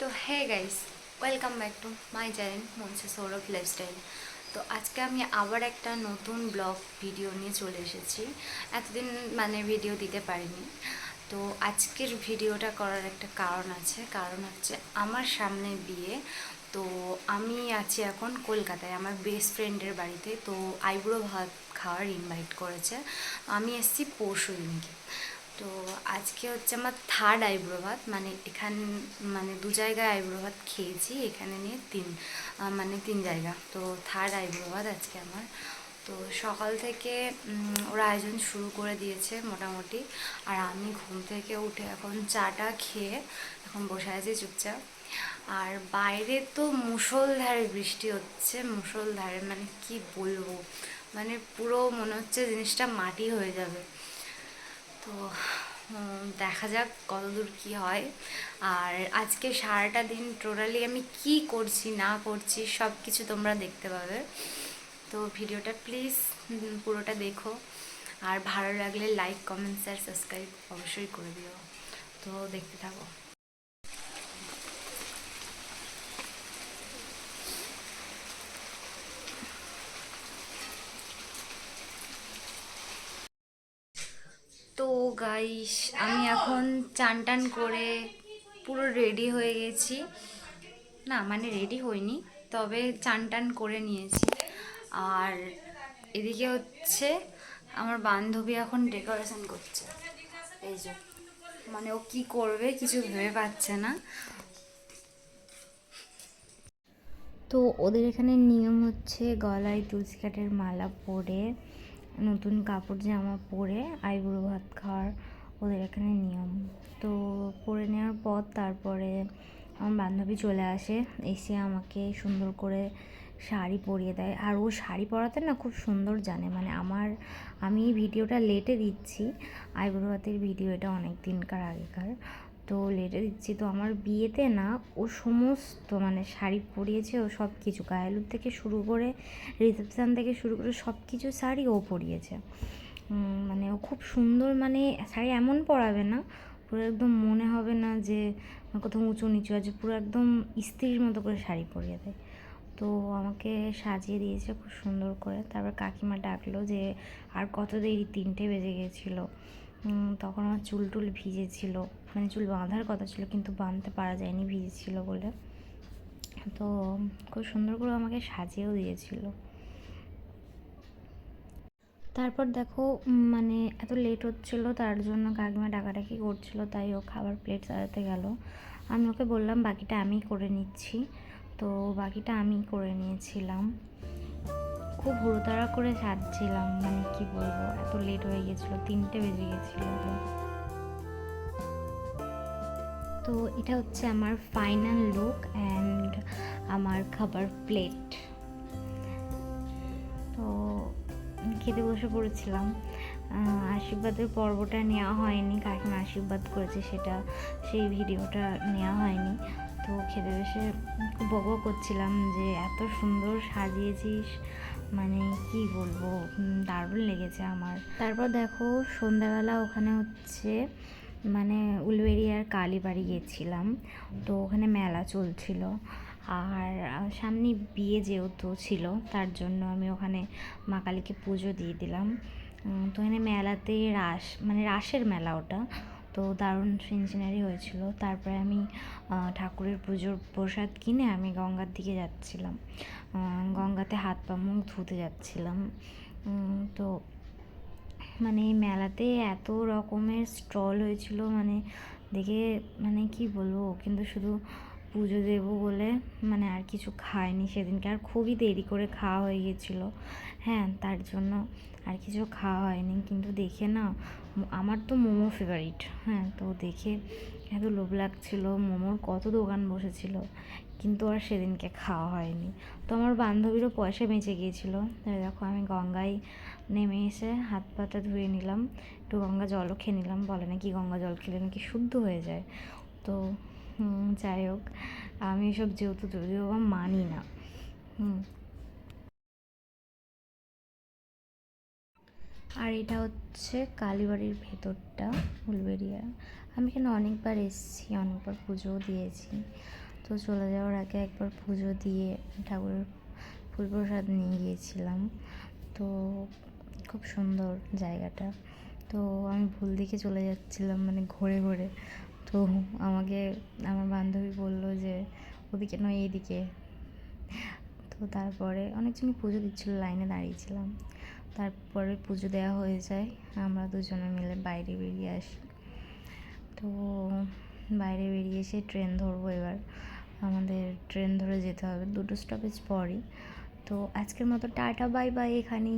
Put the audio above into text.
তো hey guys, welcome back to my channel Mansa Sourav lifestyle. তো আজকে আমি আবার একটা নতুন ব্লগ ভিডিও নিয়ে চলে এসেছি। এতদিন ভিডিও দিতে পারিনি। তো আজকের ভিডিওটা করার একটা কারণ আছে, কারণ হচ্ছে আমার সামনে বিয়ে। তো আমি আছি এখন কলকাতায় আমার বেস্ট ফ্রেন্ডের বাড়িতে। তো আইবুড়ো ভাত খাওয়ার ইনভাইট করেছে। আমি এসেছি পরশু দিনকে। তো আজকে হচ্ছে আমার থার্ড আইব্রো ভাত, দু জায়গায় আইব্রো ভাত খেয়েছি, এখানে নিয়ে তিন জায়গা। তো থার্ড আইব্রো ভাত আজকে আমার। তো সকাল থেকে ওরা আয়োজন শুরু করে দিয়েছে মোটামুটি। আর আমি ঘুম থেকে উঠে এখন চাটা খেয়ে এখন বসে আছি চুপচাপ। আর বাইরে তো মুষলধারে বৃষ্টি হচ্ছে, মুষলধারে কি বলবো, পুরো মনে হচ্ছে জিনিসটা মাটি হয়ে যাবে। তো দেখা যাক কতদূর কি হয়। আর আজকে সারাটা দিন টোটালি আমি কি করছি না করছি সব কিছু তোমরা দেখতে পাবে। তো ভিডিওটা প্লিজ পুরোটা দেখো। আর ভালো লাগলে লাইক কমেন্টস আর সাবস্ক্রাইব অবশ্যই করে দিও। তো দেখতে থাকো। তো গাইস, আমি এখন চান টান করে পুরো রেডি হয়ে গেছি। না রেডি হইনি, তবে চান টান করে নিয়েছি। আর এদিকে হচ্ছে আমার বান্ধবী এখন ডেকোরেশন করছে। এই যে ও কি করবে কিছু ভেবে পাচ্ছে না। তো ওদের এখানে নিয়ম হচ্ছে গলায় তুলসী কাঠের মালা পরে, নতুন কাপড় জামা পরে আইবুড়ো ভাত খাওয়ার ওদের এখানে নিয়ম। তো পরে নেওয়ার পর তারপরে আমার বান্ধবী চলে আসে, এসে আমাকে সুন্দর করে শাড়ি পরিয়ে দেয়। আর ও শাড়ি পরাতে না খুব সুন্দর জানে। আমি ভিডিওটা লেটে দিচ্ছি, আইবুড়ো ভাতের ভিডিও, এটা অনেক দিনকার আগেকার। তো লেটে দিচ্ছি। তো আমার বিয়েতে না ও সমস্ত শাড়ি পরিয়েছে, ও সব কিছু গায়ে থেকে শুরু করে রিসেপশান থেকে শুরু করে সব কিছু শাড়ি ও পরিয়েছে। ও খুব সুন্দর, শাড়ি এমন পরাবে না পুরো একদম মনে হবে না যে কোথাও উঁচু নিচু আছে, পুরো একদম স্ত্রীর মতো করে শাড়ি পরিয়ে দেয়। তো আমাকে সাজিয়ে দিয়েছে খুব সুন্দর করে। তারপর কাকিমা ডাকলো যে আর কত দেরি, 3টে বেজে গেছিলো। তখন আমার চুল টুল ভিজেছিল, চুল বাঁধার কথা ছিল কিন্তু বাঁধতে পারা যায়নি ভিজেছিল বলে। তো খুব সুন্দর করে আমাকে সাজিয়েও দিয়েছিল। তারপর দেখো এত লেট হচ্ছিলো, তার জন্য কাকিমা ডাকাডাকি করছিল, তাই ও খাবার প্লেট সাজাতে গেল। আমি ওকে বললাম বাকিটা আমি করে নিচ্ছি। তো বাকিটা আমি করে নিয়েছিলাম। খুব হুড়োতাড়া করে সাজছিলাম, কি বলবো, এত লেট হয়ে গেছিলো, 3টে বেজে গেছিলো। তো এটা হচ্ছে আমার ফাইনাল লুক অ্যান্ড আমার খাবার প্লেট। তো খেতে বসে পড়েছিলাম। আশীর্বাদের পর্বটা নেওয়া হয়নি, কাকিমা আশীর্বাদ করেছে সেই ভিডিওটা নেওয়া হয়নি। তো খেতে বসে খুব বকবক করছিলাম যে এত সুন্দর সাজিয়েছিস, কি বলবো, দারুণ লেগেছে আমার। তারপর দেখো সন্ধ্যাবেলা ওখানে হচ্ছে উলুবেড়িয়ার কালীবাড়ি গেছিলাম। তো ওখানে মেলা চলছিল। আর সামনে বিয়ে যেহেতু ছিল, তার জন্য আমি ওখানে মা কালীকে পুজো দিয়ে দিলাম। তো এখানে মেলাতে রাসের মেলা ওটা। তো দারুণ সিনসিনারি হয়েছিল। তারপরে আমি ঠাকুরের পুজোর প্রসাদ কিনে আমি গঙ্গার দিকে যাচ্ছিলাম, গঙ্গাতে হাত পা মুখ ধুতে যাচ্ছিলাম। তো এই মেলাতে এত রকমের স্টল হয়েছিল, দেখে কি বলবো, কিন্তু শুধু পুজো দেবো বলে আর কিছু খাইনি সেদিনকে। আর খুবই দেরি করে খাওয়া হয়ে গেছিলো, হ্যাঁ, তার জন্য আর কিছু খাওয়া হয়নি। কিন্তু দেখে না, আমার তো মোমো ফেভারিট, হ্যাঁ, তো দেখে এত লোভ লাগছিলো। মোমোর কত দোকান বসেছিল, কিন্তু আর সেদিনকে খাওয়া হয়নি। তো আমার বান্ধবীরও পয়সা বেঁচে গিয়েছিলো। দেখো আমি গঙ্গায় নেমে এসে হাত পাটা ধুয়ে নিলাম, একটু গঙ্গা জলও খেয়ে নিলাম। বলে নাকি গঙ্গা জল খেলে নাকি শুদ্ধ হয়ে যায়। তো যাই হোক, আমি এসব যেহেতু যদিও মানি না। আর এটা হচ্ছে কালীবাড়ির ভেতরটা, উলুবেড়িয়া। আমি এখানে অনেকবার এসেছি, অনেকবার পুজোও দিয়েছি। তো চলে যাওয়ার আগে একবার পুজো দিয়ে ঠাকুরের ফুল প্রসাদ নিয়ে গিয়েছিলাম। তো খুব সুন্দর জায়গাটা। তো আমি ভুল দিকে চলে যাচ্ছিলাম, মানে ঘুরে ঘুরে। তো আমাকে আমার বান্ধবী বলল যে ওদিকে নয় এইদিকে। তো তারপরে অনেকজনই পুজো দিচ্ছিলো, লাইনে দাঁড়িয়েছিলাম। তারপরে পুজো দেওয়া হয়ে যায়, আমরা দুজনে মিলে বাইরে বেরিয়ে আসি। তো বাইরে বেরিয়ে এসে ট্রেন ধরবো এবার। আমাদের ট্রেন ধরে যেতে হবে 2 স্টপেজ পরই। তো আজকের মতো টাটা বাই বাই, এখানেই।